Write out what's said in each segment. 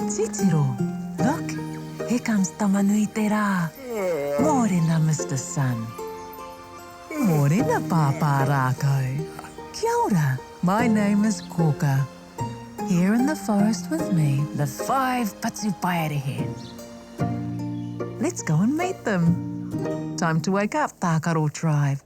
Titiro, look, here comes Tamanui te rā. Mōrena, Mr. Sun. Mōrena, Pāpā Rākau. Kia ora, my name is Kōkā. Here in the forest with me, the 5 Patupaiarehe. Let's go and meet them. Time to wake up, Tākaro Tribe.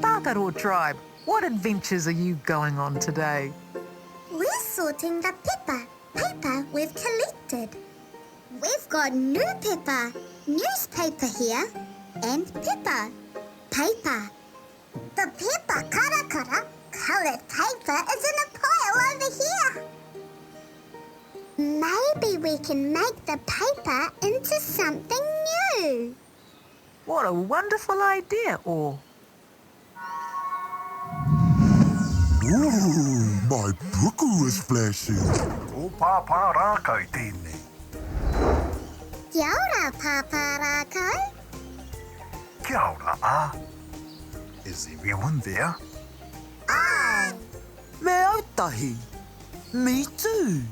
Tākaro Tribe, what adventures are you going on today? We're sorting the paper we've collected. We've got new paper, newspaper here, and paper. The paper karakara, coloured paper, is in a pile over here. Maybe we can make the paper into something new. What a wonderful idea, or... Ooh, my puku is flashing. Ko Pāpā Rākau tēnei. Kia ora, Pāpā Rākau. Kia ora, Is everyone there? Aye. Me ētahi. Me too.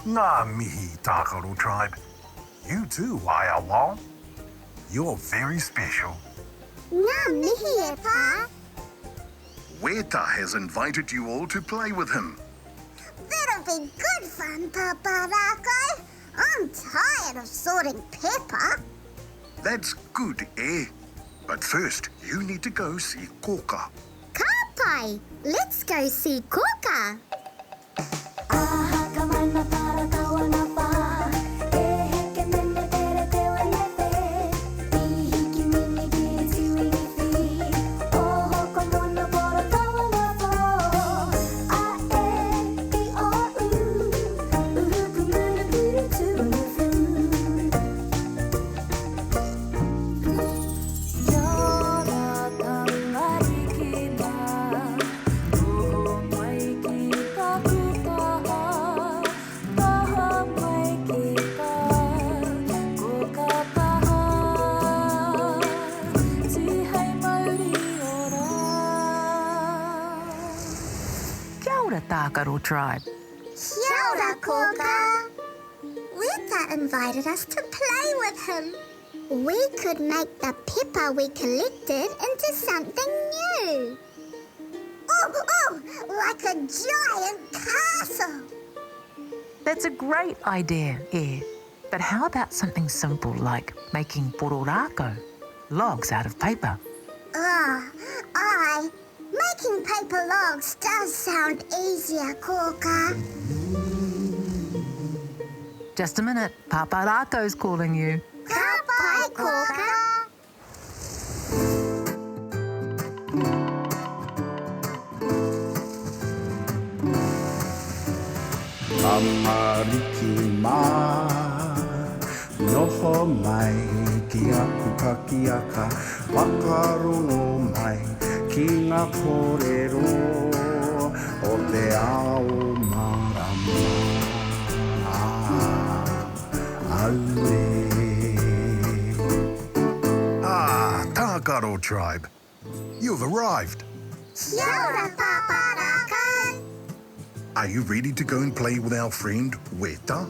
Ngā mihi, Tākaro Tribe. You too, Wao. You're very special. Ngā mihi e pā. Weta has invited you all to play with him. That'll be good fun, Pāpā Rākau. I'm tired of sorting paper. That's good, eh? But first, you need to go see Kōkā. Kāpai, let's go see Kōkā. Tākaro Tribe. Kia ora, Kōkā. Weta invited us to play with him. We could make the paper we collected into something new. Oh, like a giant castle. That's a great idea, eh? But how about something simple like making Pāpā Rākau, logs out of paper? Aye. Making paper logs does sound easier, Kōkā. Just a minute, Pāpā Rākau's calling you. Ka pai, Kōkā. Amariki mā, noho mai ki aku kakiaka, whakarongo mai ki ngā kōrero o te ao marama. Aue. Tākaro Tribe. You've arrived. Kia ora, Pāpā Rākau. Are you ready to go and play with our friend Weta?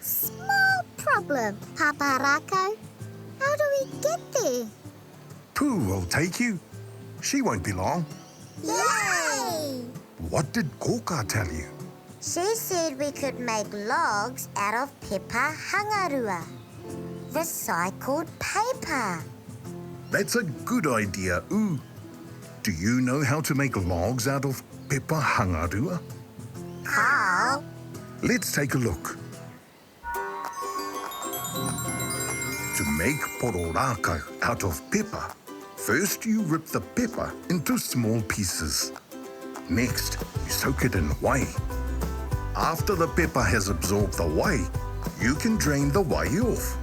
Small problem, Pāpā Rākau. How do we get there? Pooh will take you. She won't be long. Yay! What did Kōkā tell you? She said we could make logs out of pepper hangarua, recycled paper. That's a good idea, ooh. Do you know how to make logs out of pepper hangarua? How? Let's take a look. To make Pāpā Rākau out of pepper, first you rip the pepper into small pieces. Next, you soak it in whey. After the pepper has absorbed the whey, you can drain the whey off.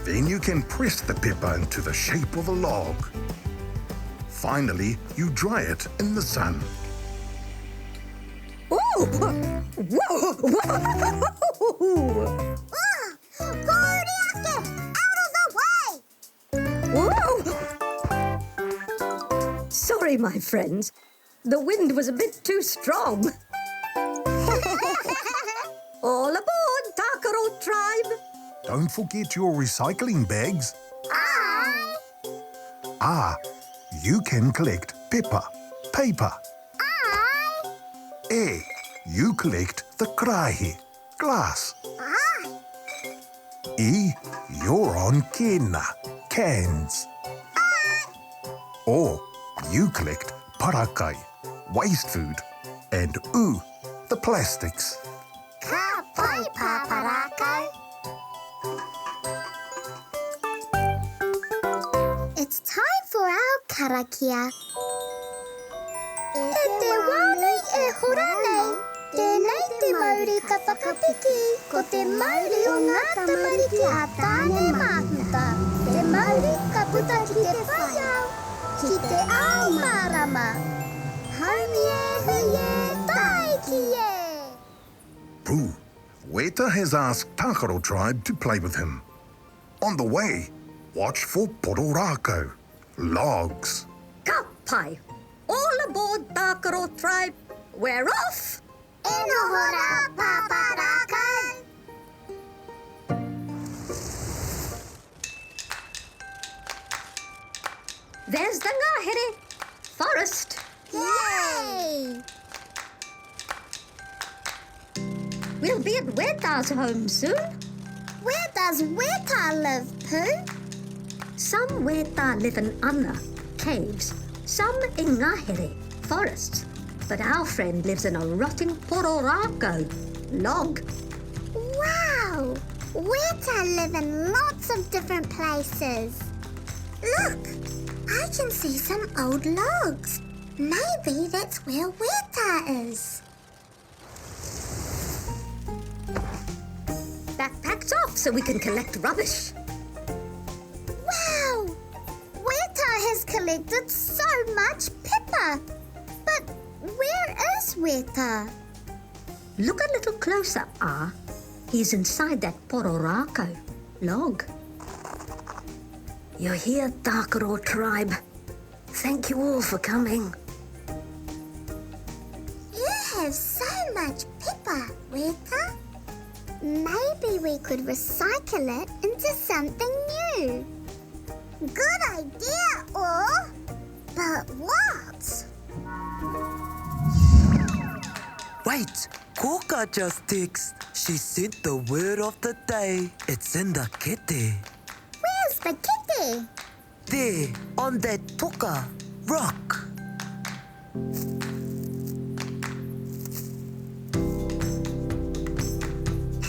Then you can press the pepper into the shape of a log. Finally, you dry it in the sun. Ooh! Whoa! Whoa! Whoa! Sorry, my friends. The wind was a bit too strong. All aboard, Tākaro Tribe! Don't forget your recycling bags. Aye. Ah, you can collect pepper, paper. Aye. You collect the krahe, glass. Aye. You're on kena, cans. Or you collect parakai, waste food. And the plastics. Ka pai, Pāpā Rākau. It's time for our karakia. E te wānei e hora nei, tēnei te Māori ka whakatiki, ko te Māori o ngā tamariki a tāne māhuta. Te Māori ka puta ki te whaiau, ki te ao mārama. Haumie hui tai ki e. Pooh, Weta has asked Tākaro Tribe to play with him. On the way, watch for Pāpā Rākau, logs. Ka pai! All aboard, Tākaro Tribe! We're off! E noho rā, Pāpā Rākau. There's the ngahere, forest. Yay! We'll be at Weta's home soon. Where does Weta live, Pooh? Some Weta live in ana, caves. Some in ngahere, forests. But our friend lives in a rotting Pāpā Rākau, log. Wow! Weta live in lots of different places. Look! I can see some old logs. Maybe that's where Weta is. Backpacks off so we can collect rubbish. Wow! Weta has collected so much pepper. But where is Weta? Look a little closer, He's inside that Pāpā Rākau log. You're here, Tākaro Tribe. Thank you all for coming. You have so much pepper, Weta. Maybe we could recycle it into something new. Good idea, or... But what? Wait, Kōkā just texted. She sent the word of the day. It's in the kete. Where's the kitty? There, on that toka rock.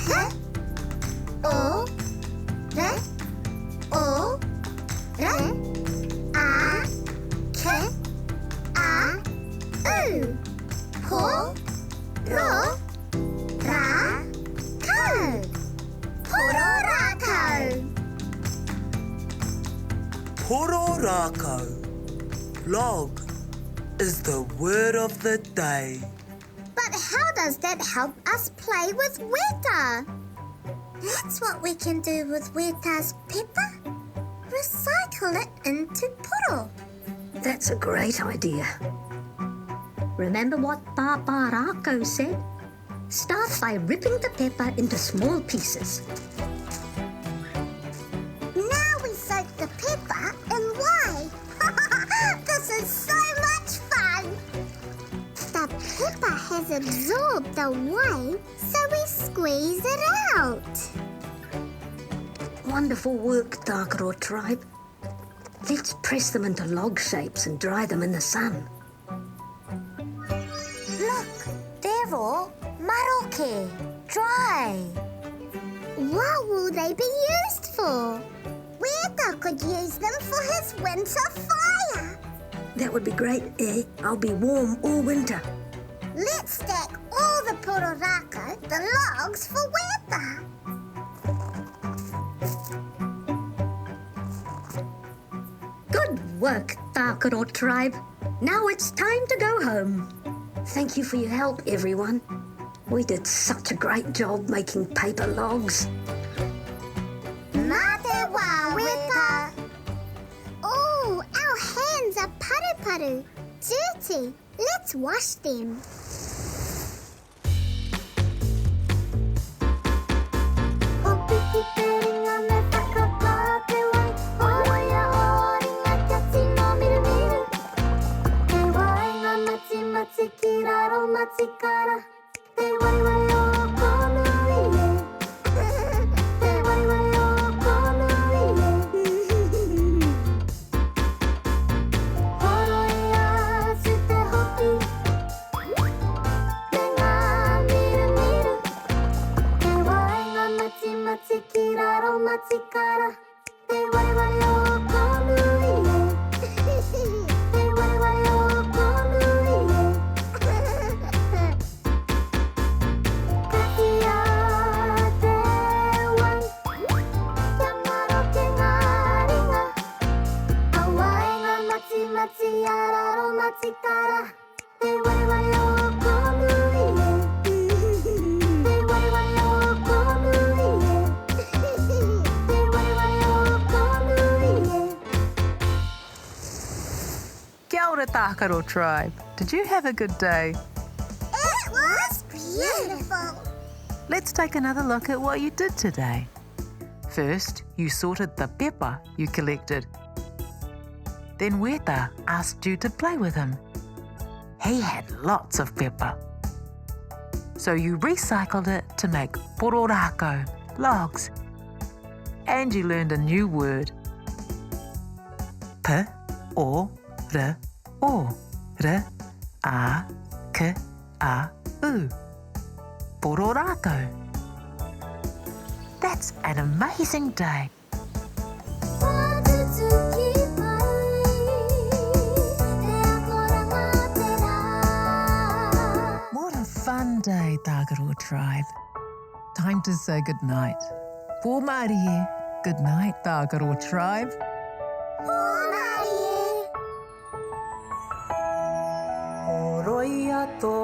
Huh? O, re, o, re, a, ke, a, u. Po, ro, ra, kau. Pōpā Rākau. Pōpā Rākau, log, is the word of the day. But how does that help us play with Weta? That's what we can do with Weta's pepper. Recycle it into puro. That's a great idea. Remember what Pāpā Rākau said? Start by ripping the pepper into small pieces. Now we soak the pepper in whey. This is so much fun. The pepper has absorbed the whey, so we squeeze it out. Wonderful work, Tākaro Tribe. Let's press them into log shapes and dry them in the sun. Look, they're all maroke, dry. What will they be used for? Weta could use them for his winter fire. That would be great, I'll be warm all winter. Let's stack all the Pāpā Rākau the logs for weather. Good work, Tākaro Tribe. Now it's time to go home. Thank you for your help, everyone. We did such a great job making paper logs. Mā te wā weta. Oh, our hands are paru-paru. Dirty. Let's wash them. Kia ora, Tākaro Tribe. Did you have a good day? It was beautiful. Let's take another look at what you did today. First, you sorted the pepper you collected. Then Weta asked you to play with him. He had lots of pepper. So you recycled it to make Pāpā Rākau, logs. And you learned a new word. P, o, r, o, r, a, k, a, u. Pāpā Rākau. That's an amazing day. What a fun day, Tākaro Tribe. Time to say goodnight. Pō Māori e. Good night, Tākaro Tribe. Oroia tō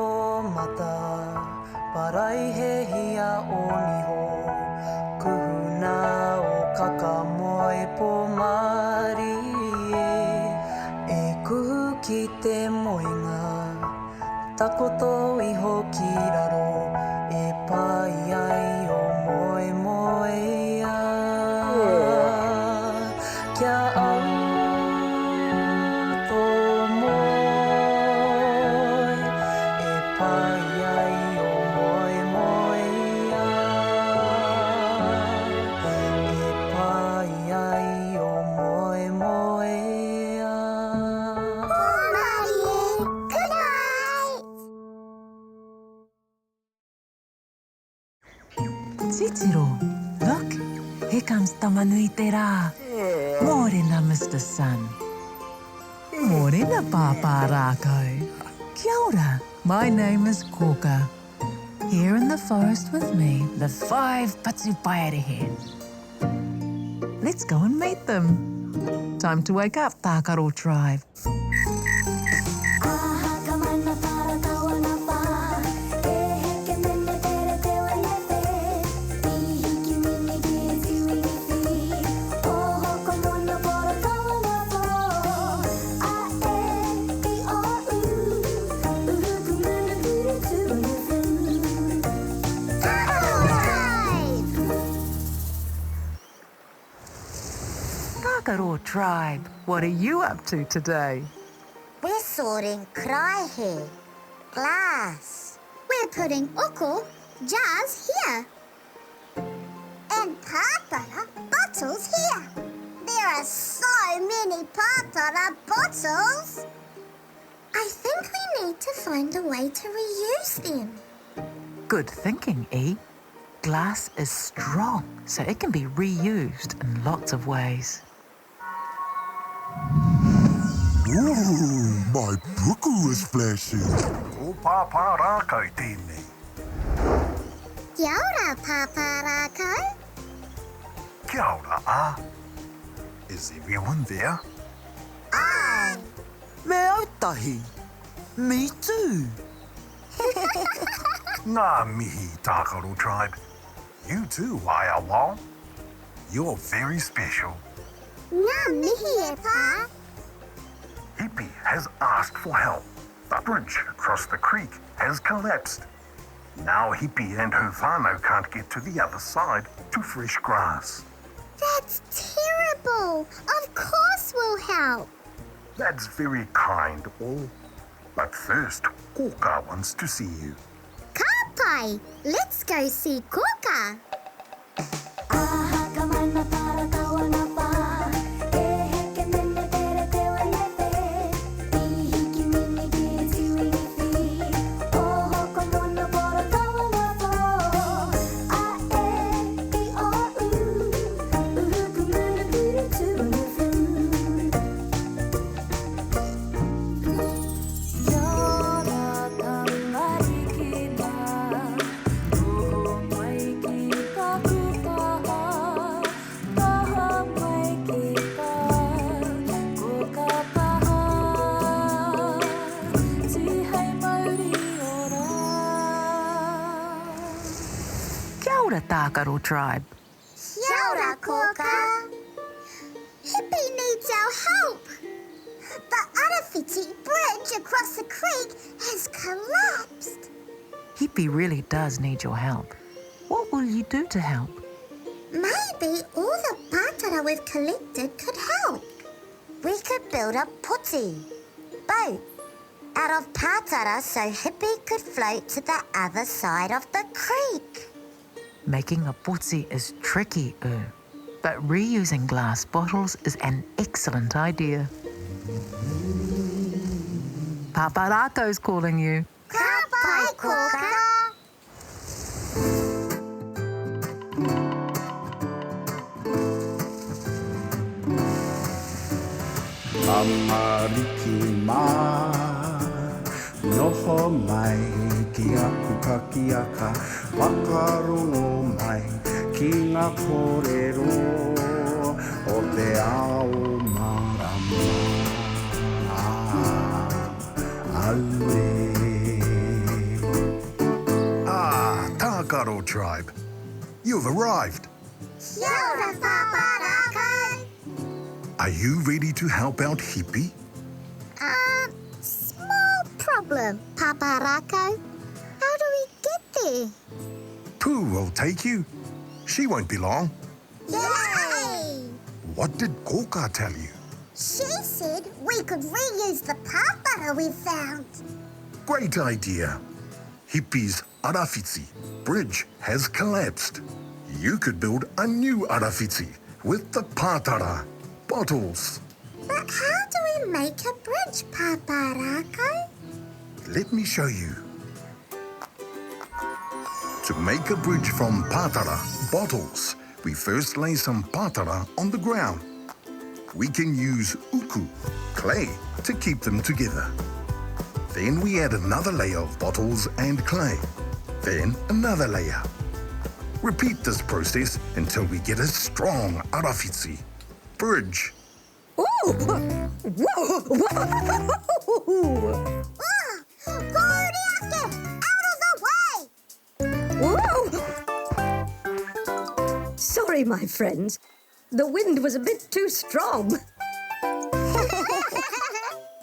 mata, paraihehia o niho, kuhuna o kakamoe pō Māori e kuhu ki te moenga, takoto iho ki raro, e pai ai o moe moea. Kia au tō moe, e pai ai o moe moea. E pai ai o moe moea. Good night. Titiro, look, here comes Tamanui te rā. Morena, Mr. Sun. Morena, Pāpā Rākau. Kia ora, my name is Kōkā. Here in the forest with me, the 5 Patupaiarehe. Let's go and meet them. Time to wake up, Tākaro Tribe. Tākaro Tribe, what are you up to today? We're sorting kraehe, glass. We're putting uko, jars here. And pāpara, bottles here. There are so many pāpara bottles. I think we need to find a way to reuse them. Good thinking, E. Glass is strong, so it can be reused in lots of ways. Ooh, my puku is flashing. O Pāpā Rākau tēnei. Kia ora, Pāpā Rākau. Kia ora, Is everyone there? Ai. Me ētahi. Me too. Ngāti Tākaro Tribe. You too, Wao. You're very special. Ngā mihi e pā. Hippie has asked for help. The bridge across the creek has collapsed. Now Hippie and her whānau can't get to the other side to fresh grass. That's terrible. Of course we'll help. That's very kind, all. But first, Kōkā wants to see you. Ka pai. Let's go see Kōkā. Tākaro Tribe. Kia ora, Kōkā. Hippie needs our help. The Arapū bridge across the creek has collapsed. Hippie really does need your help. What will you do to help? Maybe all the pātara we've collected could help. We could build a puti, boat, out of pātara so Hippie could float to the other side of the creek. Making a puti is tricky, but reusing glass bottles is an excellent idea. Pāpā Rākau's calling you. Ka pai, Kōkā. Amariki mā, noho mai ki aku kakiaka, whakarongo mai ki ngā kōrero o te ao marama. Aue. Tākaro Tribe. You've arrived. Kia ora, Pāpā Rākau. Are you ready to help out Hippie? Small problem, Pāpā Rākau. How do we get there? Pooh will take you. She won't be long. Yay! What did Kōkā tell you? She said we could reuse the pāpara we found. Great idea. Hippie's Arapū bridge has collapsed. You could build a new Arapū with the pātara, bottles. But how do we make a bridge, Pāpā Rākau? Let me show you. To make a bridge from pātara, bottles, we first lay some pātara on the ground. We can use uku, clay, to keep them together. Then we add another layer of bottles and clay. Then another layer. Repeat this process until we get a strong Arapū bridge. Ooh! Whoa! Out of the way! Whoa! Sorry, my friends. The wind was a bit too strong.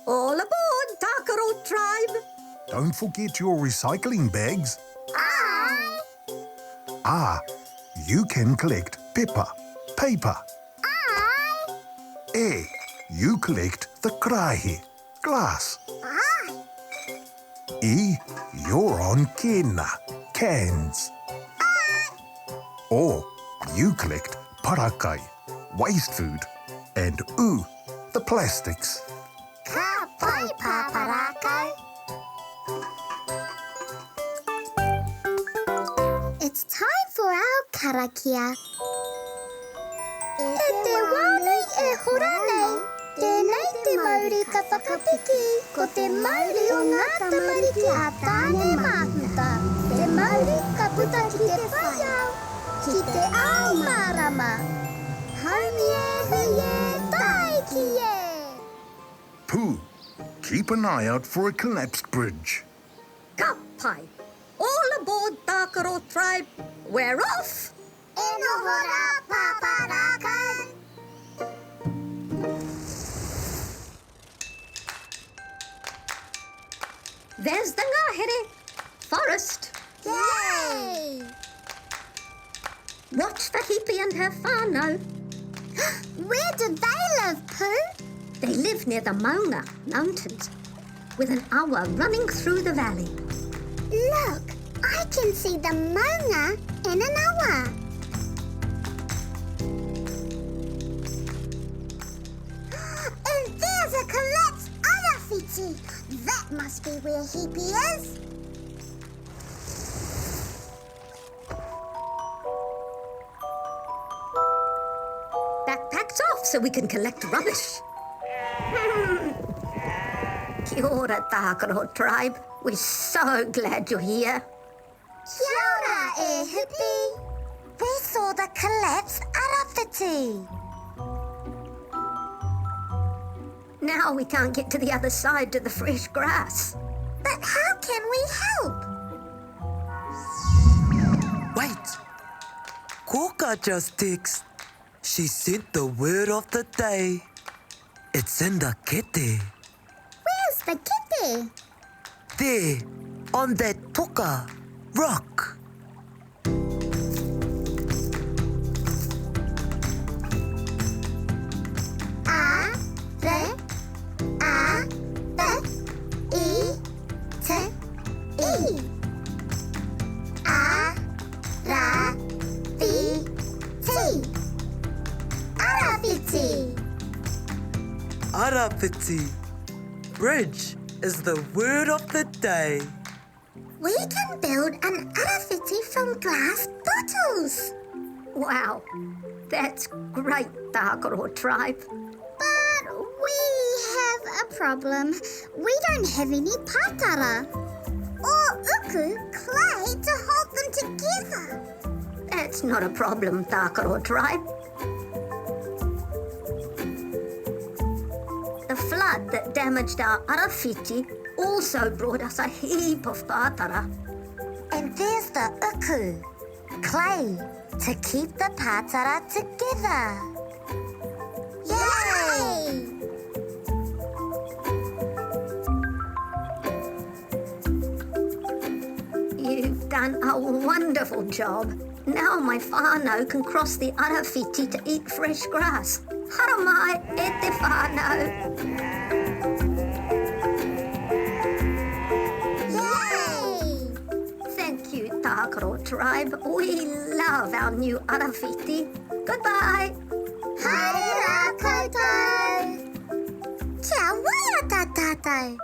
All aboard, Tākaro Tribe! Don't forget your recycling bags. You can collect paper. You collect the krahe, glass. You're on kena, cans. Or you collect parakai, waste food. And the plastics. Ka pai, Pāpā Rākau. It's time for our karakia. E te wānei e hora nei, tēnei te Māori ka whakapiki, ko te Māori o ngā tamariki a tāne māhuta. Te Māori ka puta ki te whaiau, ki te ao marama. Haumie huie tai ki e. Pooh, keep an eye out for a collapsed bridge. Ka pai. All aboard Tākaro Tribe. We're off. E noho rā, Pāpā Rākau. There's the ngahere. Forest. Yay! Watch the hippie and her whānau. Where do they live, Pooh? They live near the Maunga Mountains, with an awa running through the valley. Look, I can see the maunga in an awa. And there's a collapsed arawhiti. That must be where Hippie is. Backpacks off so we can collect rubbish. Kia ora, Tākaro Tribe. We're so glad you're here. Kia ora, Hippie. We saw the collapsed arawhiti. Now we can't get to the other side to the fresh grass. But how can we help? Wait! Kōkā just texted. She sent the word of the day. It's in the kete. Where's the kete? There, on that toka rock. Arapiti. Bridge is the word of the day. We can build an arawhiti from glass bottles. Wow, that's great, Tākaro Tribe. But we have a problem. We don't have any patara or uku clay to hold them together. That's not a problem, Tākaro Tribe. The flood that damaged our arawhiti also brought us a heap of patara. And there's the uku, clay, to keep the patara together. Yay! You've done a wonderful job. Now my whānau can cross the arawhiti to eat fresh grass. Haramai e te whānau. Yay! Thank you, Tākaro Tribe. We love our new arawhiti. Goodbye. Haere rā koutou! Kia waia tā tātou!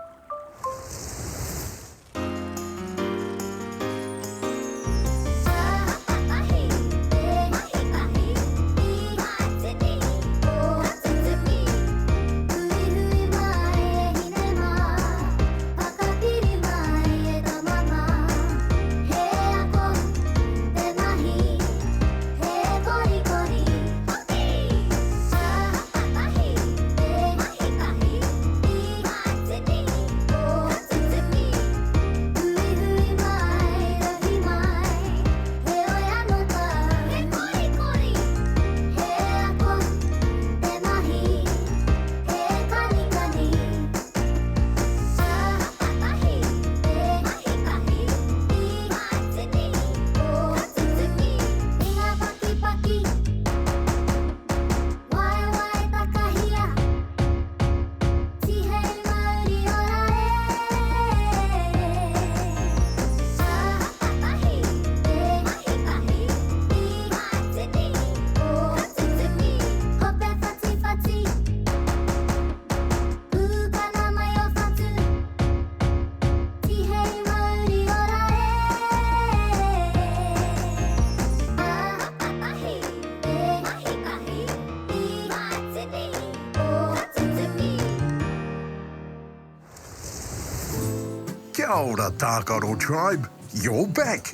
Kia ora, Tākaro Tribe. You're back.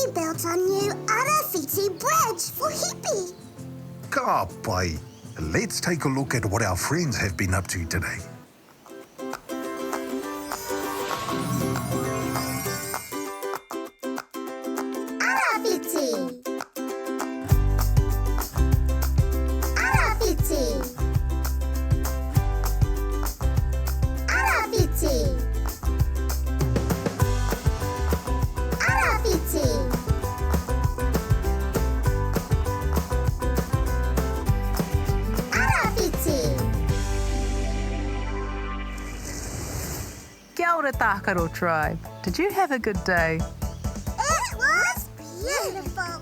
We built a new Arapū bridge for Hippie. Ka pai. Let's take a look at what our friends have been up to today. Arapū. Arapū. Arapū. Arapū. Kia ora, Tākaro Tribe. Did you have a good day? It was beautiful.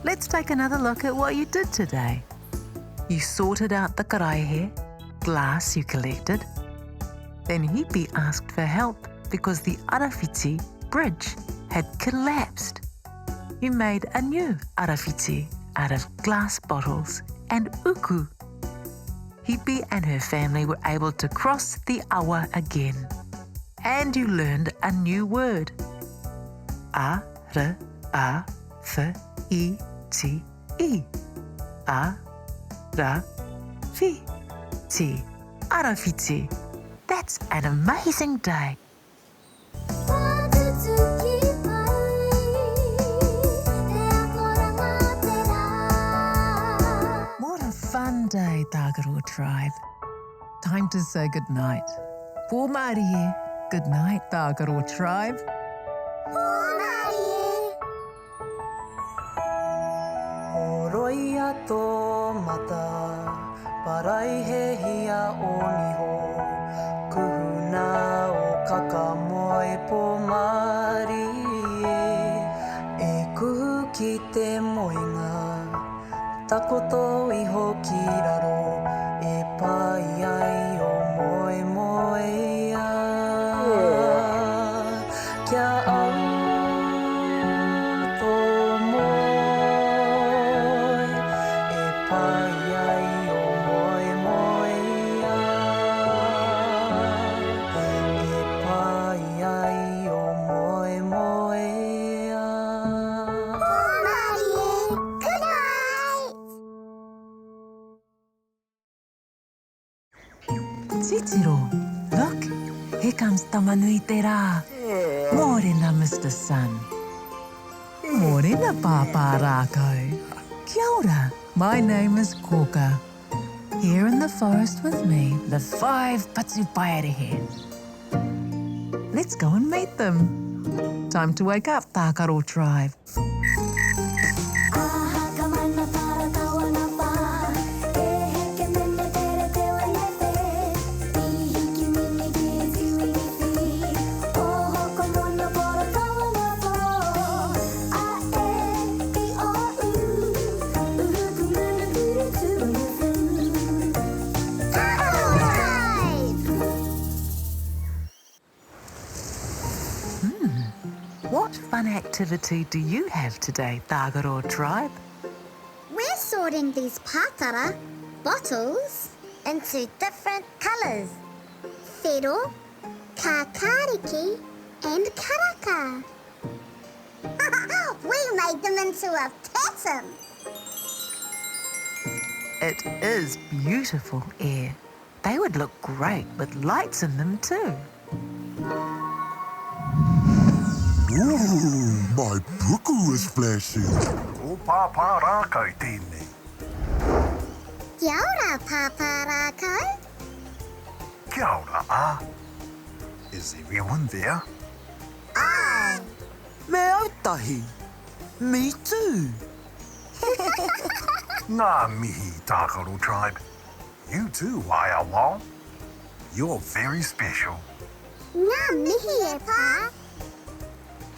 Let's take another look at what you did today. You sorted out the karaehe, glass you collected. Then Hippie asked for help because the Arapū bridge had collapsed. You made a new Arapū out of glass bottles and uku. Hippie and her family were able to cross the awa again. And you learned a new word. Arapū. Arapū. That's an amazing day. What a fun day, Tākaro Tribe. Time to say goodnight. Pō Māori, good night, Tākaro Tribe. Oroia tō mata, parai he hia o niho. Kuhuna o kakamoe pō Māori e kuhu ki te moenga. Takoto iho ki raro e pai ai o moe moea. Kia au tō moe e pai ai o moe moea. E pai ai o moe moea. Good night. Titiro, look, here comes Tamanui te rā. Morena, Mr. Sun. Morena, Pāpā Rākau. Kia ora, my name is Kōkā. Here in the forest with me, the 5 Patupaiarehe. Let's go and meet them. Time to wake up, Tākaro Tribe. What fun activity do you have today, Tākaro Tribe? We're sorting these pātara bottles into different colours. Whiro, kakariki and karaka. We made them into a pattern. It is beautiful air. They would look great with lights in them too. Ooh, my puku is flashing. O Pāpā Rākau tēnei. Kia ora, Pāpā Rākau. Kia ora, a. Is everyone there? Aye. Me ētahi. Me too. Ngā mihi, Tākaro Tribe. You too, Wao. You're very special. Ngā mihi e pā.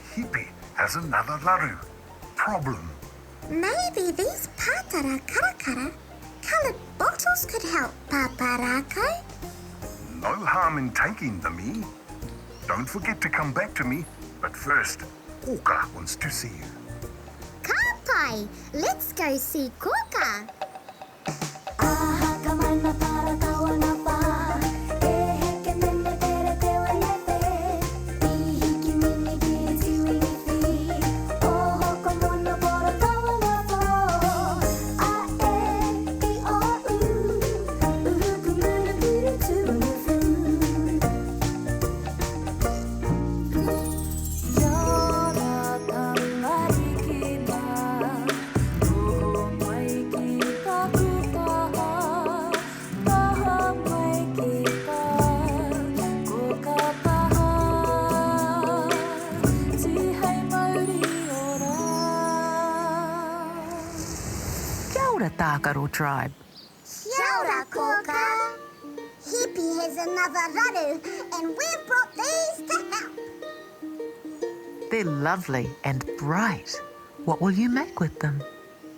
Hippie has another laru. Problem. Maybe these pātara karakara coloured bottles could help, Pāpā Rākau. No harm in taking them, eh? Don't forget to come back to me. But first, Kōkā wants to see you. Ka pai, let's go see Kōkā. ora, Tākaro Tribe. Kia ora, Kōkā. Hippie has another raru, and we've brought these to help. They're lovely and bright. What will you make with them?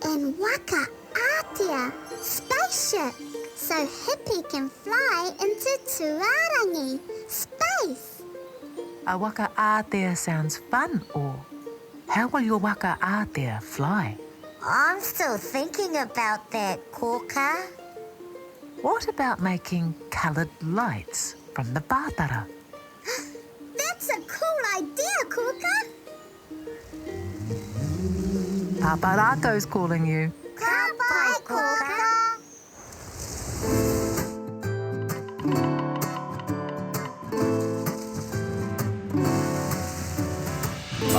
And waka ātea, spaceship, so Hippie can fly into Tuarangi, space. A waka ātea sounds fun, or how will your waka ātea fly? I'm still thinking about that, Kōkā. What about making coloured lights from the pātara? That's a cool idea, Kōkā. Pāpā Rākau's calling you. Ka pai, Kōkā.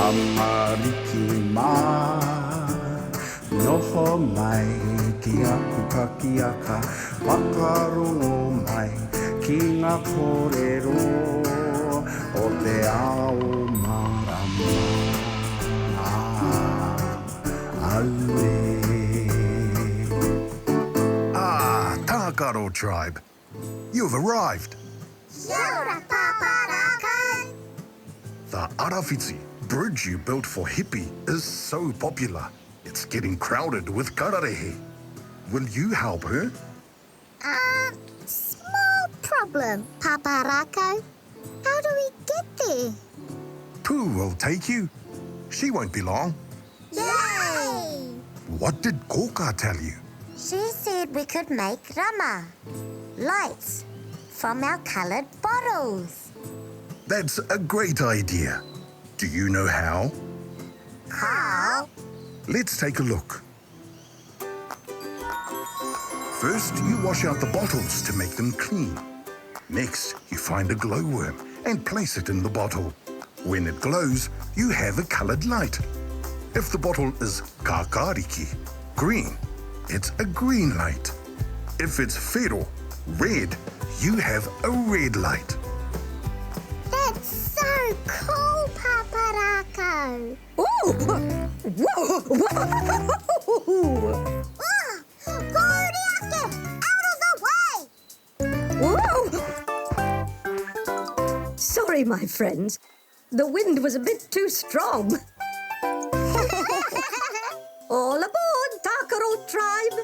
Amariki mā, noho mai ki aku kakiaka, whakarongo mai ki ngā kōrero o te ao marama. Aue. Ah, Tākaro Tribe. You've arrived. Kia ora, Pāpā Rākau. The Arawhiti bridge you built for Hippie is so popular. It's getting crowded with kararehe. Will you help her? Small problem, Pāpā Rākau. How do we get there? Pooh will take you. She won't be long. Yay! What did Kōkā tell you? She said we could make rama, lights, from our coloured bottles. That's a great idea. Do you know how? How? Let's take a look. First, you wash out the bottles to make them clean. Next, you find a glowworm and place it in the bottle. When it glows, you have a coloured light. If the bottle is kakariki, green, it's a green light. If it's whero, red, you have a red light. That's so cool, Pāpā Rākau. Ooh! Whoa! Kōriake, out of the way! Whoa! Sorry, my friends. The wind was a bit too strong. All aboard, Tākaro Tribe!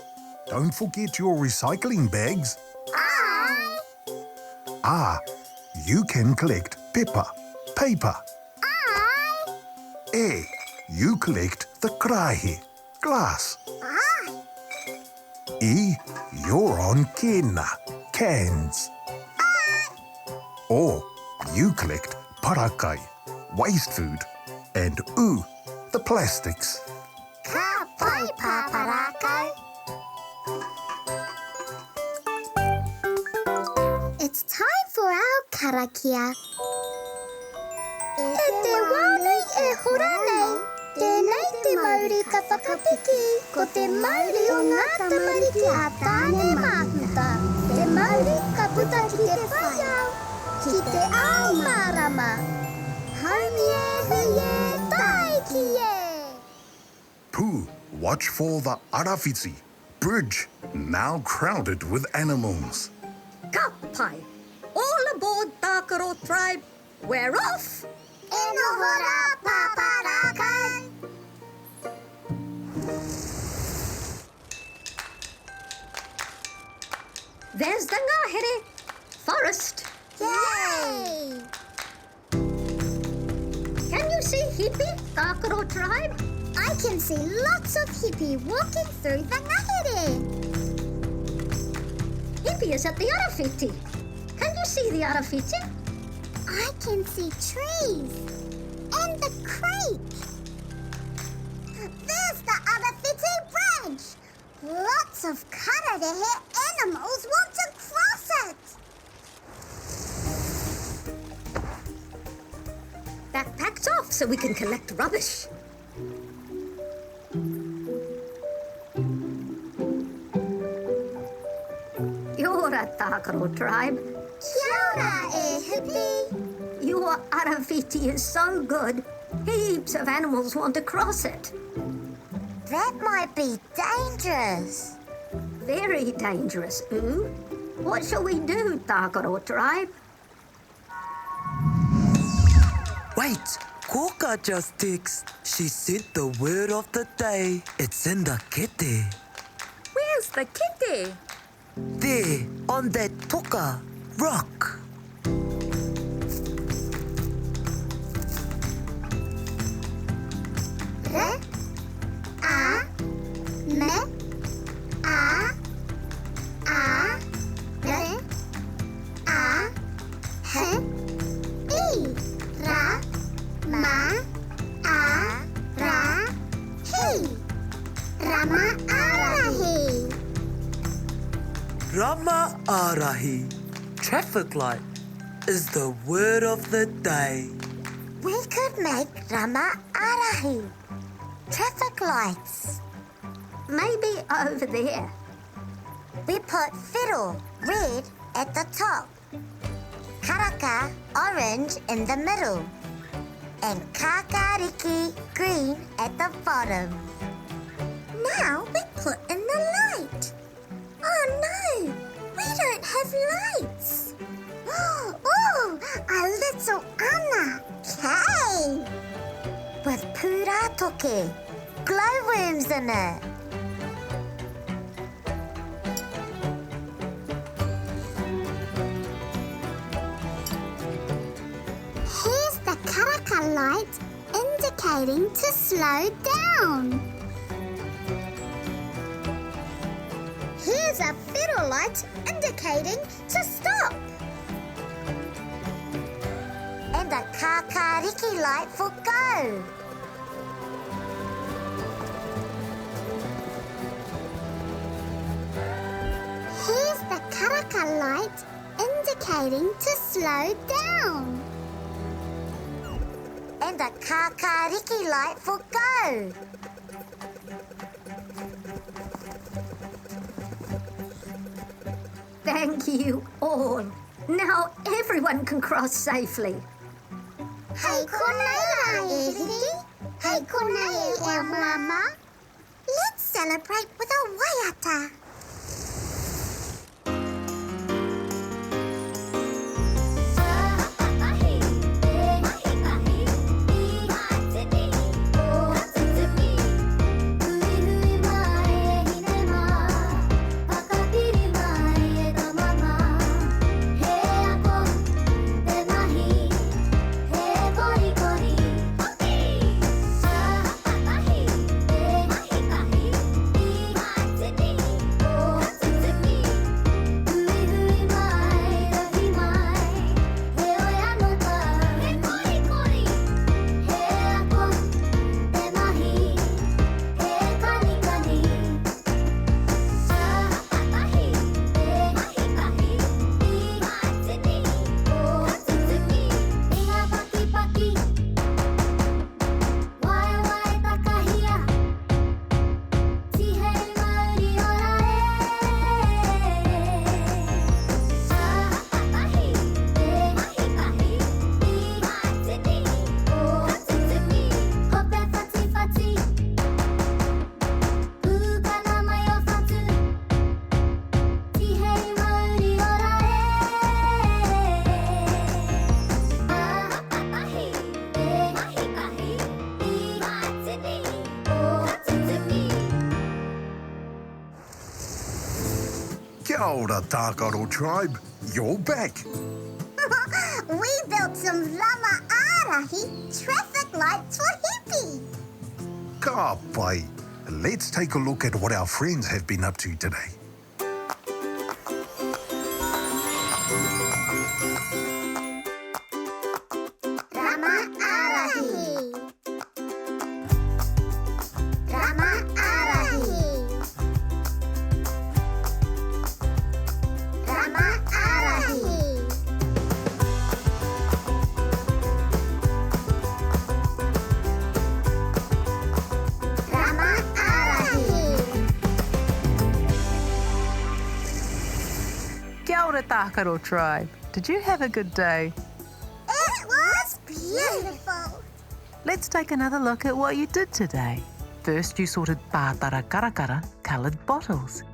Don't forget your recycling bags. Aye. Ah, you can collect pepper, paper. Aye. You collect the krahe, glass. Aye. You're on kena, cans. Or you collect parakai, waste food. And the plastics. Ka pai, Pāpā Rākau. It's time for our karakia. E te wānei e hora nei, tēnei te Māori ka whakapiki, ko te Māori o ngā tamariki a tāne māputa. Te Māori ka puta ki te whaiau, ki te ao marama. Haumie huie taikie. Pooh, watch for the Arawhiti bridge, now crowded with animals. Ka pai! All aboard, Tākaro Tribe! We're off! E noho rā, Pāpā Rākau. There's the ngahere, forest. Yay! Can you see Hippie, Tākaro Tribe? I can see lots of hippie walking through the ngahere. Hippie is at the Arawhiti. Can you see the Arawhiti? I can see trees and the creek. There's the Arawhiti bridge. Lots of kararehe animals want to cross it. Backpacks off so we can collect rubbish. Kia ora, Tākaro Tribe. Kia ora, hippie. Your Arawhiti is so good. Heaps of animals want to cross it. That might be dangerous. Very dangerous, ooh. What shall we do, Tākaro Tribe? Wait, Kōkā just texted. She sent the word of the day. It's in the kete. Where's the kete? There, on that toka rock. Re, a, me, a, re, a, he, I, ra, ma, a, ra, he. Rama Arahi. Rama Arahi, traffic light, is the word of the day. We could make Rama Arahi. Traffic lights. Maybe over there. We put fiddle, red, at the top. Karaka, orange, in the middle. And kakariki, green, at the bottom. Now we put in the light. Oh no, we don't have lights. Oh, a little Anna cave with pūrātoke, glowworms in it. Here's the karaka light indicating to slow down. Here's a fiddle light indicating to stop. And a kakariki light for go. Here's the karaka light indicating to slow down. And a kakariki light for go. Thank you all. Now everyone can cross safely. Hei konei ētahi. Hei konei e mama. Let's celebrate with a waiata. Kia ora, Tākaro Tribe. You're back. We built some Rama Arahi traffic lights for Hippie. Ka pai. Let's take a look at what our friends have been up to today. Rama Arahi. Rama Arahi. Rama Arahi. Rama Arahi. Kia ora, Tākaro Tribe. Did you have a good day? It was beautiful. Let's take another look at what you did today. First you sorted pātara karakara coloured bottles.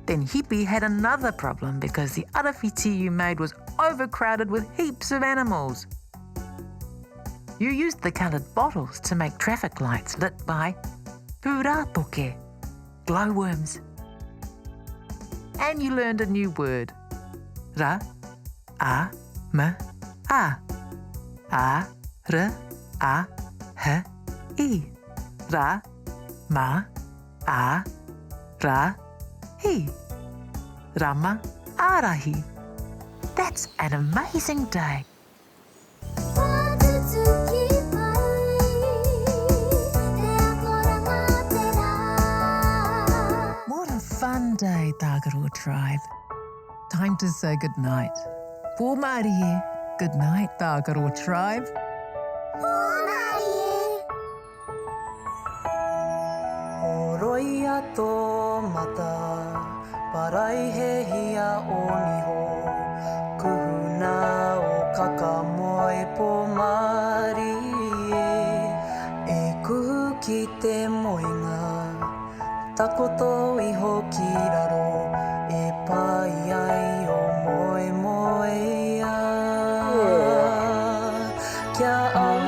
Then Hippie had another problem because the arawhiti you made was overcrowded with heaps of animals. You used the coloured bottles to make traffic lights lit by pūrātoke, glowworms. And you learned a new word. Ra, a, ma, a. A, ra, a, h, I. Ra, ma, a, ra, hi. Rama, arahi. That's an amazing day. What a fun day, Tākaro Tribe. Time to say goodnight. Pō Māori, good night, Tākaro Tribe. Oroia tō mata, parai he hia o niho. Kuhuna o kakamoe pō Māori e kuhu ki te moinga. Takoto iho ki raro e pai ai o moe moe ia. Kia au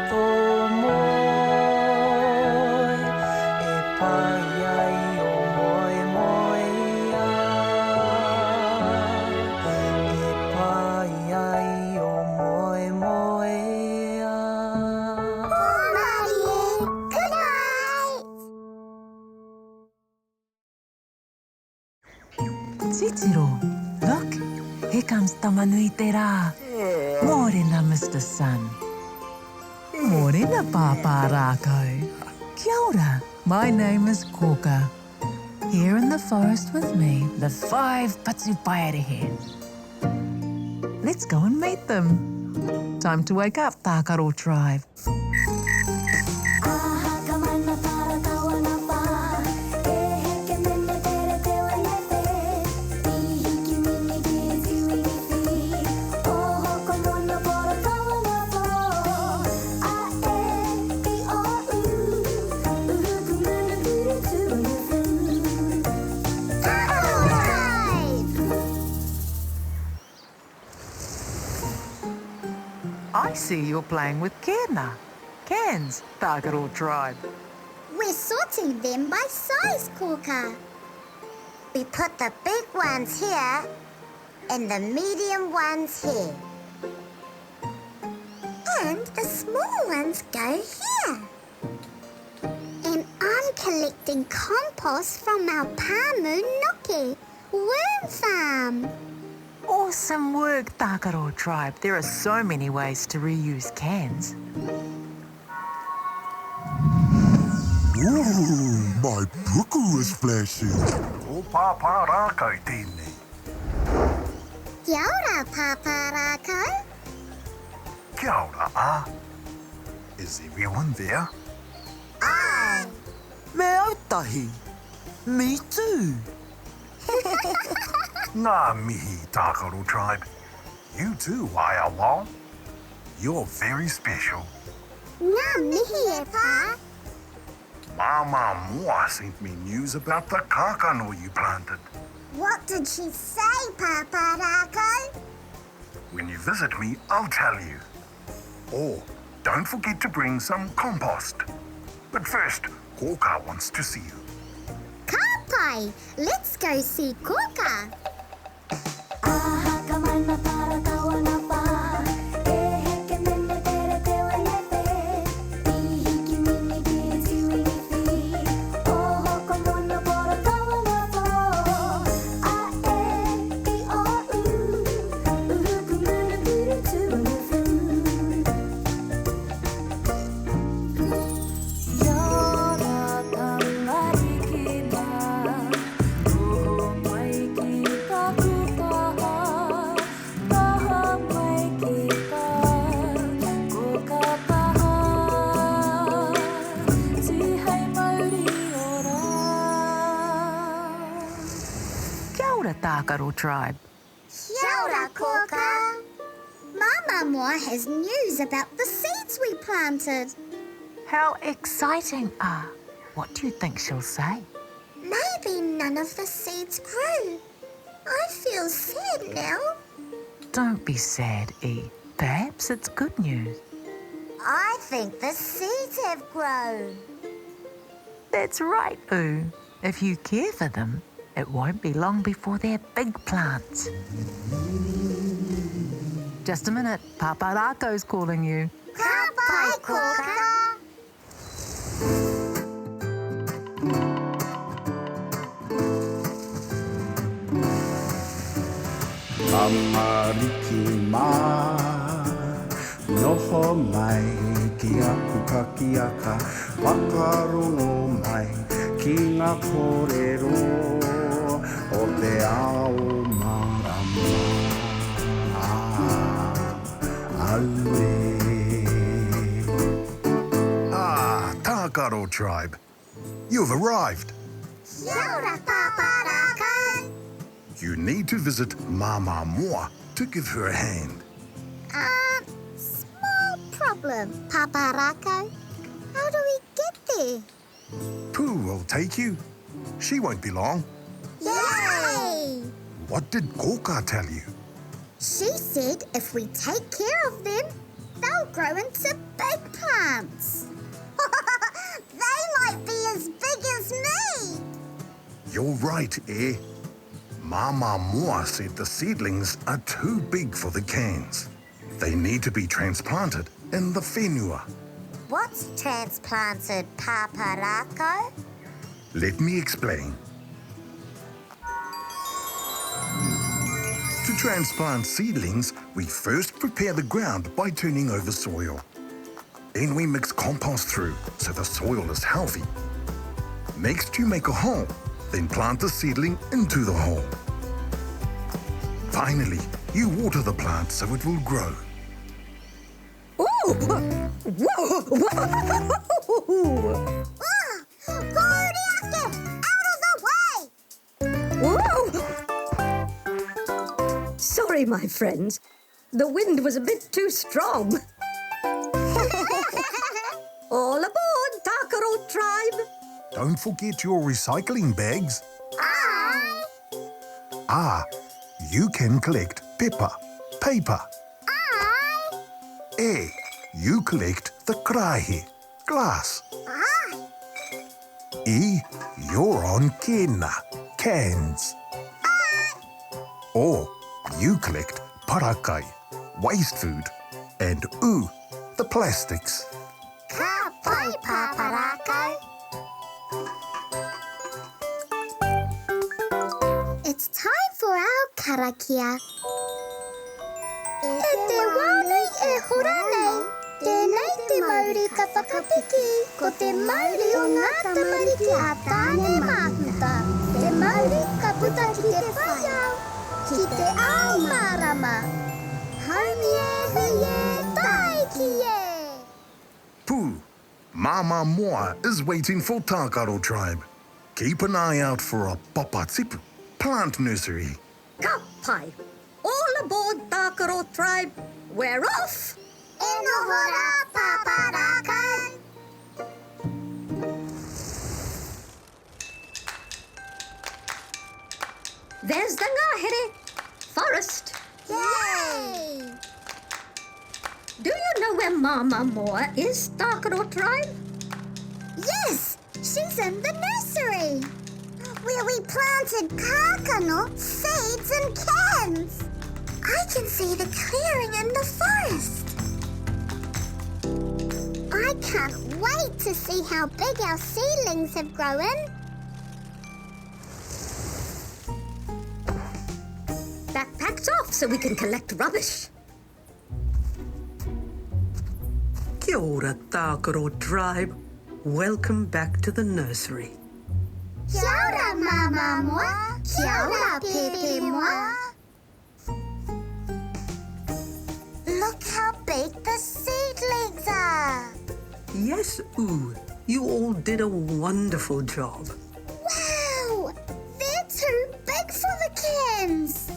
tō moe e pai ai o moe moe ia. E pai ai o moe moe ia. Good night! Titiro, look, here comes Tamanui te rā. Mōrena, Mr. Sun. Mōrena, Pāpā Rākau. Kia ora, my name is Kōkā. Here in the forest with me, the 5 Patupaiarehe. Let's go and meet them. Time to wake up, Tākaro Tribe. I see you're playing with cans, Tākaro Tribe. We're sorting them by size, Kōkā. We put the big ones here and the medium ones here. And the small ones go here. And I'm collecting compost from our Pāmu Noke worm farm. Awesome work, Tākaro Tribe. There are so many ways to reuse cans. Ooh, my puku is flashing. Ko Pāpā Rākau tēnei. Kia ora, Pāpā Rākau. Kia ora, a. Is everyone there? Aye. Me ētahi. Me too. Ngā mihi, Tākaro Tribe. You too, Wao. You're very special. Ngā mihi e pā. Mama Moa sent me news about the kākano you planted. What did she say, Pāpā Rākau? When you visit me, I'll tell you. Oh, don't forget to bring some compost. But first, Kōkā wants to see you. Ka pai, let's go see Kōkā. Tākaro Tribe. Kia ora, Kōkā. Mama Moa has news about the seeds we planted. How exciting, What do you think she'll say? Maybe none of the seeds grew. I feel sad now. Don't be sad, E. Perhaps it's good news. I think the seeds have grown. That's right, Oo. If you care for them, it won't be long before they're big plants. Just a minute, Pāpā Rākau's calling you. Ka pai, Kōkā. Amariki mā, noho mai ki aku kakiaka, whakarongo mai ki ngā kōrero o te ao marama. Aue. Tākaro Tribe, you've arrived. Kia ora, Pāpā Rākau. You need to visit Māmā Moa to give her a hand. Small problem, Pāpā Rākau. How do we get there? Pooh will take you. She won't be long. Yay! What did Kōkā tell you? She said if we take care of them, they'll grow into big plants. They might be as big as me. You're right, Māmā Moa said the seedlings are too big for the cans. They need to be transplanted in the whenua. What's transplanted, Pāpā Rākau? Let me explain. To transplant seedlings, we first prepare the ground by turning over soil. Then we mix compost through so the soil is healthy. Next, you make a hole, then plant the seedling into the hole. Finally, you water the plant so it will grow. Ooh! Whoa! Kōriake! Out of the way! Whoa! Sorry, my friends. The wind was a bit too strong. All aboard, Tākaro Tribe! Don't forget your recycling bags. You can collect pepper, paper. You collect the krahe, glass. You're on kena, cans. Or you collect parakai, waste food. And the plastics. Ka pai, Pāpā Rākau. It's time for our karakia. E te wānei e hora nei, tēnei te Māori ka whakapiki, ko te Māori o ngā tamariki a tāne māhuta. Te Māori ka puta ki te whaiau, ki te ao marama. Haumie, huie, taikie! Pooh, Māmā Moa is waiting for Tākaro Tribe. Keep an eye out for a papatipu plant nursery. Ka pai! All aboard, Tākaro Tribe! We're off! E noho rā, Pāpā Rākau. There's the ngahere, forest. Yay! Do you know where Māmā Moa is, Tākaro Tribe? Yes, she's in the nursery. Where we planted kākano, seeds and cans. I can see the clearing in the forest. I can't wait to see how big our seedlings have grown. Backpacks off so we can collect rubbish. Kia ora, Tākaro Tribe. Welcome back to the nursery. Kia ora, Māmā Moa. Kia ora, Pepe Moa. Look how big the seedlings are. Yes, you all did a wonderful job. Wow! They're too big for the cans.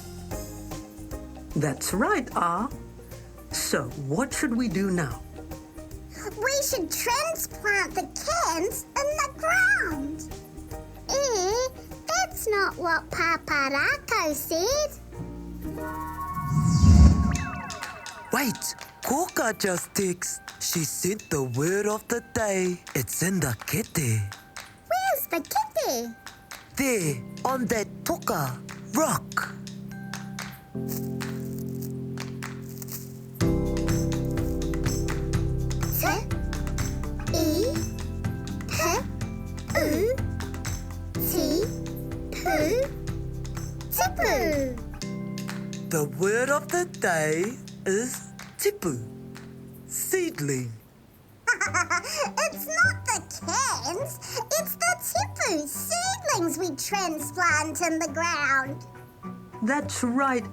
That's right, So, what should we do now? We should transplant the cans in the ground. That's not what Pāpā Rākau said. Wait, Kōkā just texted. She sent the word of the day. It's in the kete. Where's the kitty? There, on that toka rock. Tipu. The word of the day is tipu, seedling. It's not the cans, it's the tipu seedlings we transplant in the ground. That's right,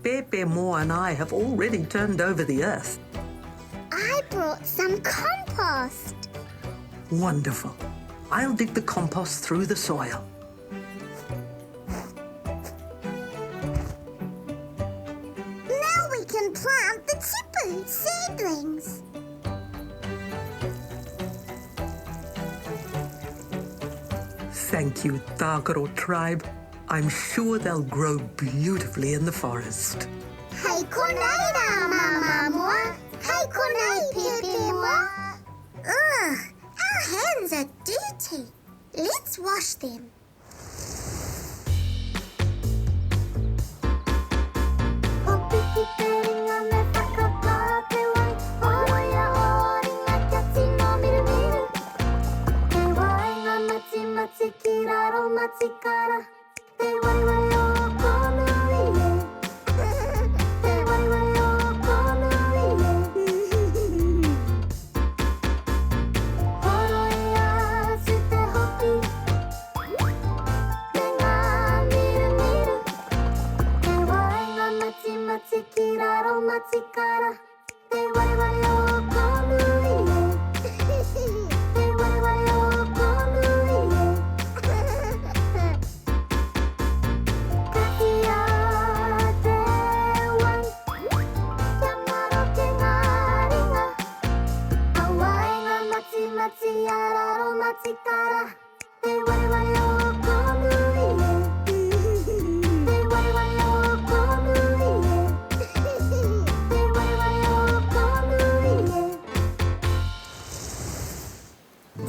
Pepe Mo and I have already turned over the earth. I brought some compost. Wonderful. I'll dig the compost through the soil. Now we can plant the tipu seedlings. Thank you, Tākaro Tribe. I'm sure they'll grow beautifully in the forest. Hei konei rā, Mama Moa. Hei konei, Pepe Moa. Ugh, our hands are dirty. Let's wash them.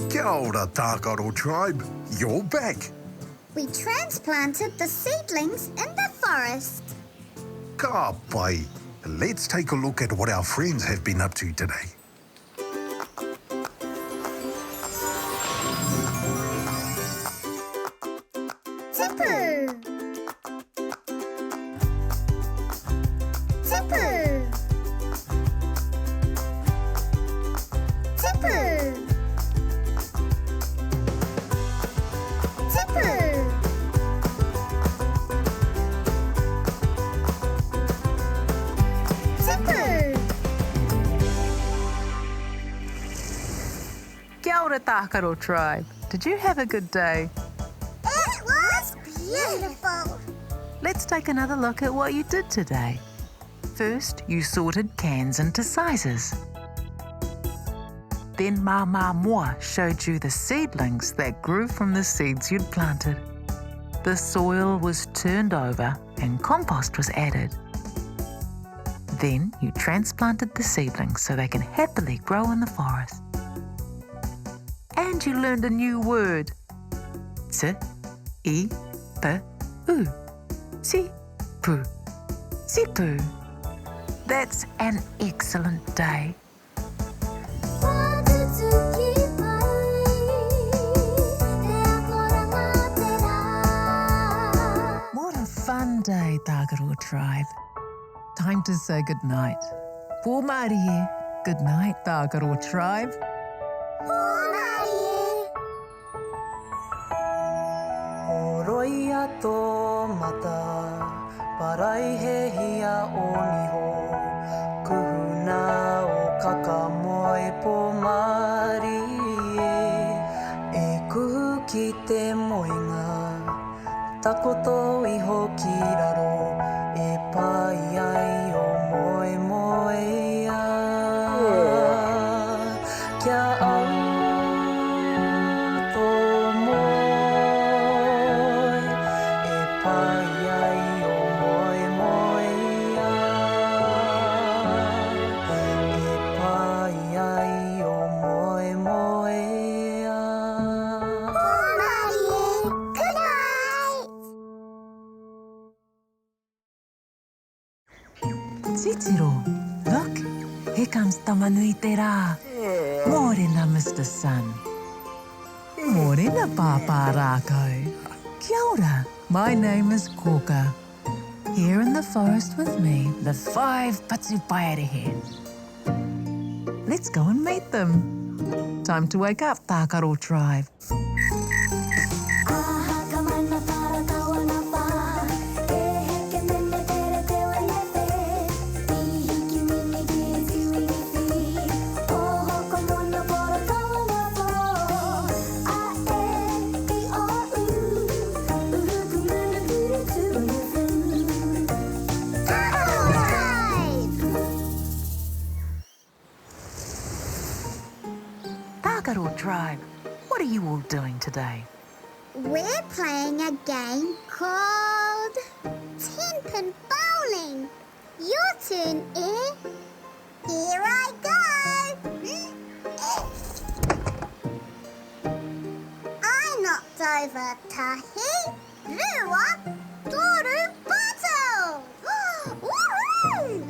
Kia ora, Tākaro Tribe. You're back. We transplanted the seedlings in the forest. Ka pai. Let's take a look at what our friends have been up to today. Tipu. Tipu. Tipu. Tipu. Tipu. Kia ora, Tākaro Tribe. Did you have a good day? It was beautiful. Let's take another look at what you did today. First, you sorted cans into sizes. Then Mama Moa showed you the seedlings that grew from the seeds you'd planted. The soil was turned over and compost was added. Then you transplanted the seedlings so they can happily grow in the forest. And you learned a new word. Tipu. Tipu. Tipu. That's an excellent day. What a fun day, Tākaro Tribe. Time to say goodnight. For Māori, good night, Tākaro Tribe. Oroia tō mata, parai he hia o niho, kuhuna o kakamoe po Māori e kuhu ki te moenga, takoto iho ki raro, e pai ai o moe moe a. Titiro, look, here comes Tamanui te rā. Morena, Mr. Sun. Morena, Pāpā Rākau. Kia ora, my name is Kōkā. Here in the forest with me, the 5 Patupaiarehe. Let's go and meet them. Time to wake up, Tākaro Tribe. Tākaro Tribe, what are you all doing today? We're playing a game called 10-pin bowling. Your turn, eh? Here I go. I knocked over tahi, rua, toru, bottle. Woohoo!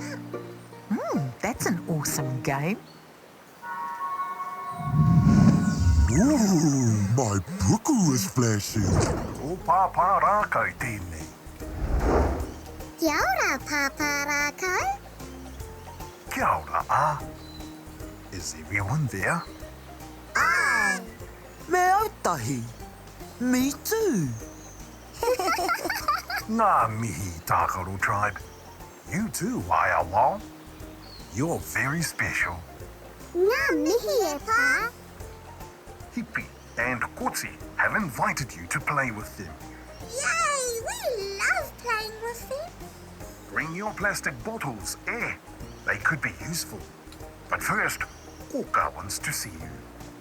That's an awesome game. Ooh, my puku is flashing. O Pāpā Rākau tēnei. Kia ora, Pāpā Rākau. Kia ora, Is everyone there? Aye. Me ētahi. Me too. Ngā mihi, Tākaro Tribe. You too, Wao. You're very special. Ngā mihi e pā. Hippie and Kotsi have invited you to play with them. Yay! We love playing with them. Bring your plastic bottles, They could be useful. But first, Kōkā wants to see you.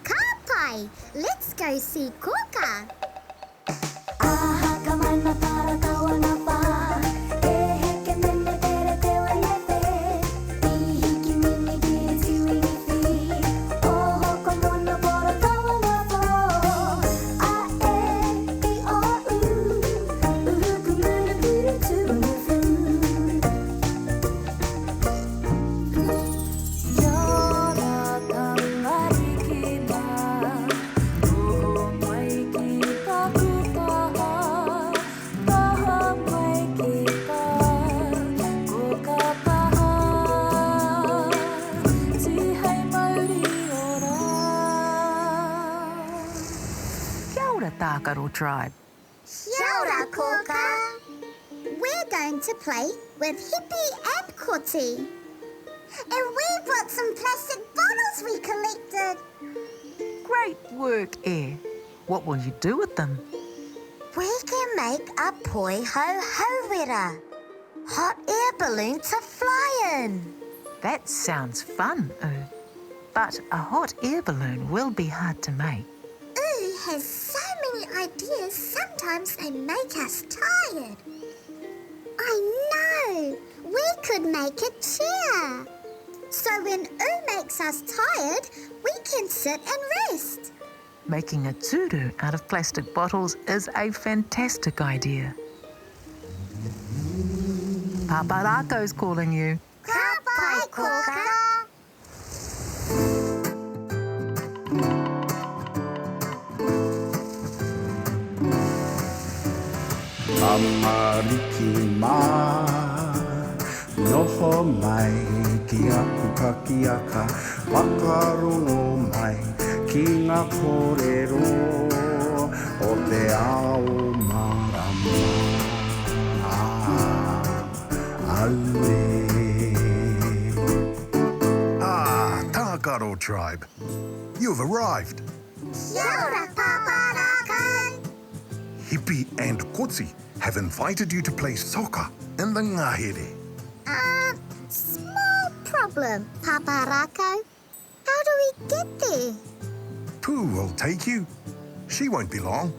Ka pai, let's go see Kōkā. Tākaro Tribe. Kia ora, Kōkā. We're going to play with Hippie and Koti. And we brought some plastic bottles we collected. Great work, What will you do with them? We can make a poi ho hauwera. Hot air balloon to fly in. That sounds fun, But a hot air balloon will be hard to make. Has so many ideas, sometimes they make us tired. I know! We could make a chair. So when makes us tired, we can sit and rest. Making a turu out of plastic bottles is a fantastic idea. Pāpā Rākau's calling you. Ka pai, Kōkā. Amariki mā, noho mai ki aku kakiaka, whakarongo mai ki ngā kōrero o te ao marama. Aue. Tākaro Tribe, you've arrived. Kia ora, Pāpā Rākau. Hippie and Kotsi have invited you to play soccer in the ngahere. Small problem, Pāpā Rākau. How do we get there? Pooh will take you. She won't be long.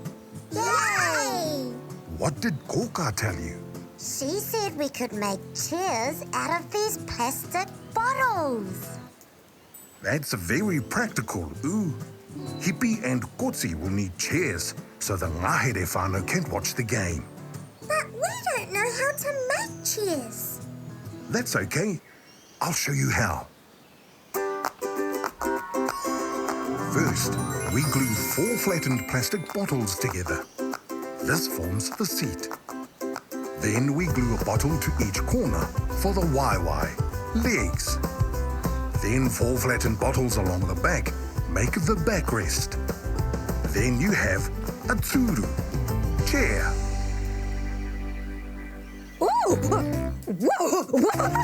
Yay! What did Kōkā tell you? She said we could make chairs out of these plastic bottles. That's very practical, Hippie and Kotsi will need chairs so the ngahere whānau can watch the game. But we don't know how to make chairs. That's okay. I'll show you how. First, we glue 4 flattened plastic bottles together. This forms the seat. Then we glue a bottle to each corner for the waiwai, legs. Then 4 flattened bottles along the back make the backrest. Then you have a turu, chair. Oh! Whoa! Whoa!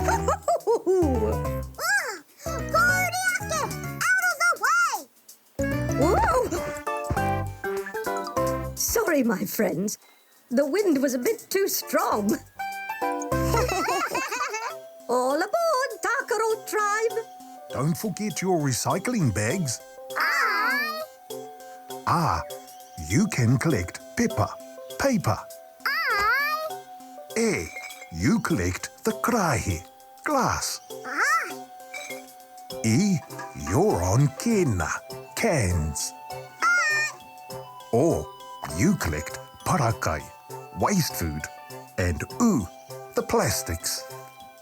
Whoa! Sorry, my friends. The wind was a bit too strong. All aboard, Tākaro Tribe! Don't forget your recycling bags. You can collect paper. You collect the krahe, glass. You're on kena, cans. Or you collect parakai, waste food. And the plastics.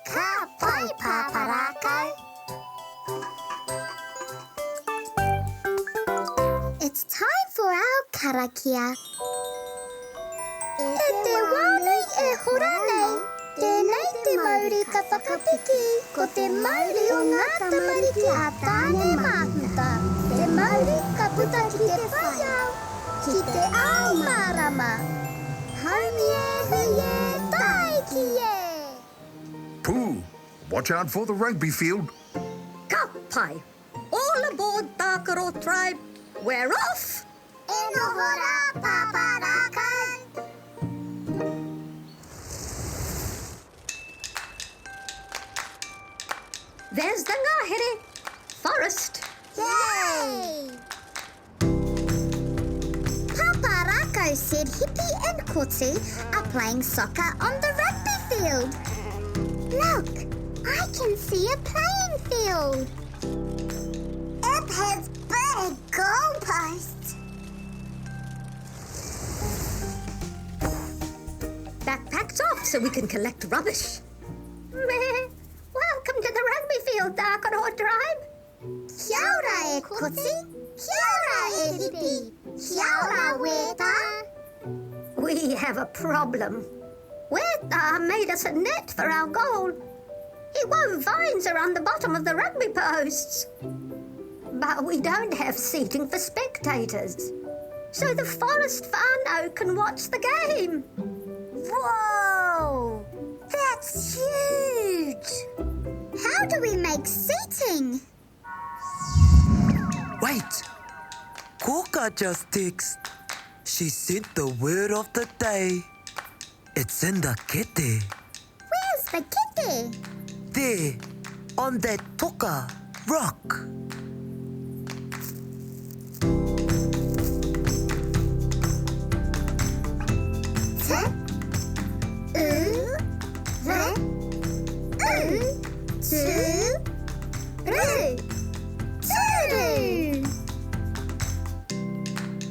Ka pai, Pāpā Rākau. It's time for our karakia. E te wānui e hora nei, tēnei te Māori ka whakapiki, ko te Māori o ngā tamariki a tāne māhuta. Te Māori ka puta ki te whaiau, ki te ao mārama. Haumi e hui e tai ki e. Pooh, watch out for the rugby field. Ka pai! All aboard, Tākaro Tribe! We're off! E noho rā, Pāpā Rākau. There's the ngahere, forest. Yay! Pāpā Rākau said Hippie and Koti are playing soccer on the rugby field. Look, I can see a playing field. It has big goalposts. Backpacks off so we can collect rubbish. Welcome to the rugby field, Tākaro Tribe. Kia ora e Koti. Kia ora e Hippie. Kia ora Weta. We have a problem. Weta made us a net for our goal. He wove vines around the bottom of the rugby posts. But we don't have seating for spectators. So the forest whānau can watch the game. Whoa! That's huge! How do we make seating? Wait! Kōkā just texted. She sent the word of the day. It's in the kete. Where's the kete? There, on that toka rock.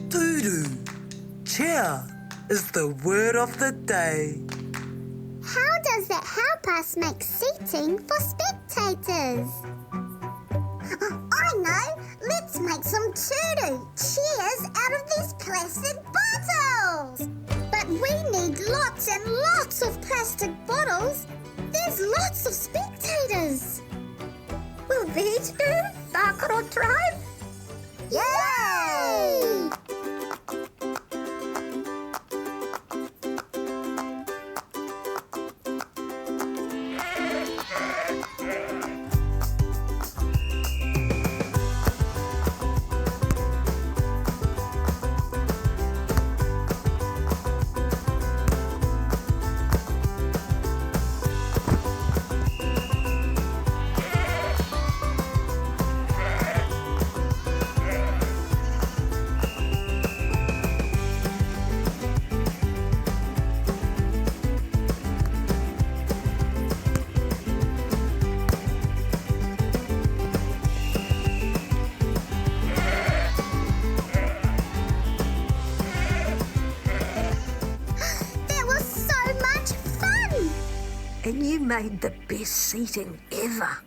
Turu. Chair is the word of the day. How does that help us make seating for spectators? I know! Let's make some turu, chairs out of these plastic bottles! But we need lots and lots of plastic bottles. There's lots of spectators. Will these do, Tākaro Tribe? Yay! And you made the best seating ever.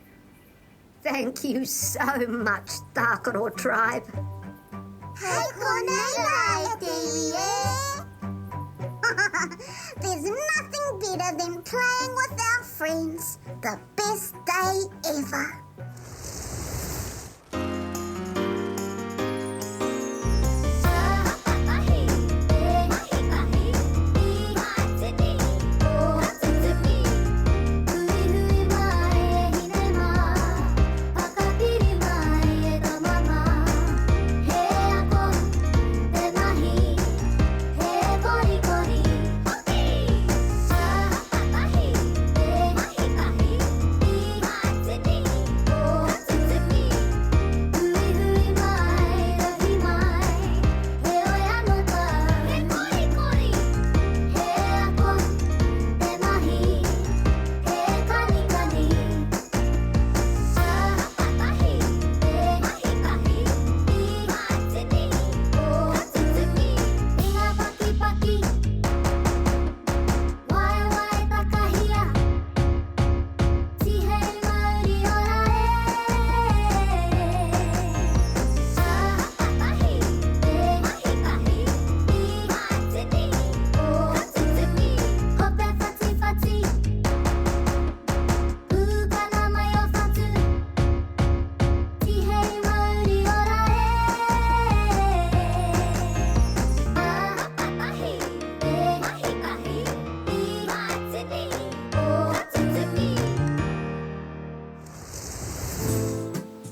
Thank you so much, Tākaro Tribe. Hei konei rai, Tewie. There's nothing better than playing with our friends. The best day ever.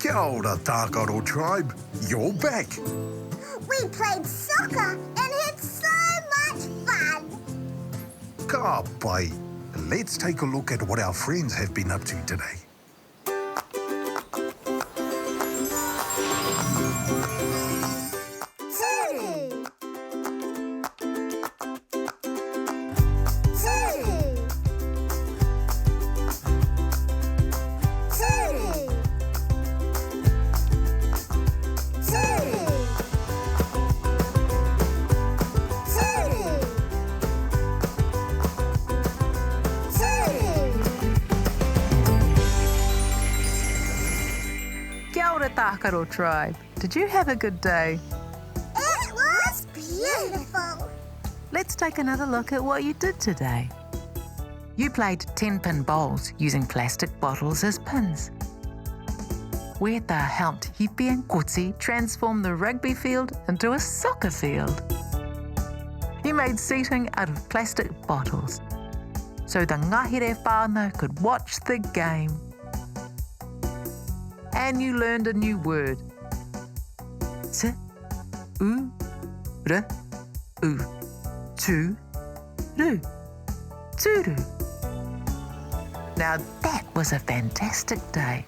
Kia ora, Tākaro Tribe. You're back. We played soccer and had so much fun. Ka pai. Let's take a look at what our friends have been up to today. Kia ora, Tākaro Tribe. Did you have a good day? It was beautiful. Let's take another look at what you did today. You played 10-pin bowls using plastic bottles as pins. Weta helped Hipi and Kotsi transform the rugby field into a soccer field. You made seating out of plastic bottles so the ngahere whānau could watch the game. And you learned a new word. T, u, r, u. Tu, ru. Turu. Now that was a fantastic day.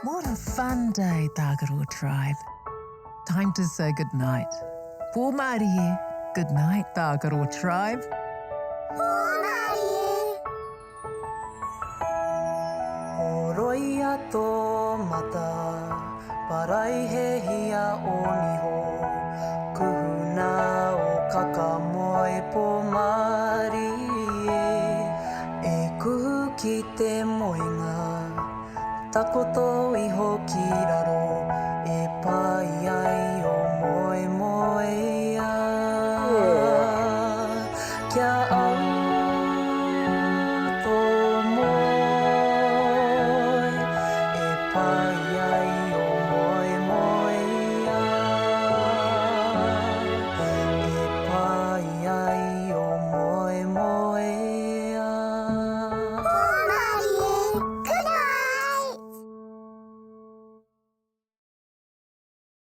What a fun day, Tākaro Tribe. Time to say goodnight. Pō Māori e. Good night, Tākaro Tribe. Oroia tō mata, parai he hia o niho, kuhuna o kakamoe pō Māori e kuhu ki te moenga, takoto iho ki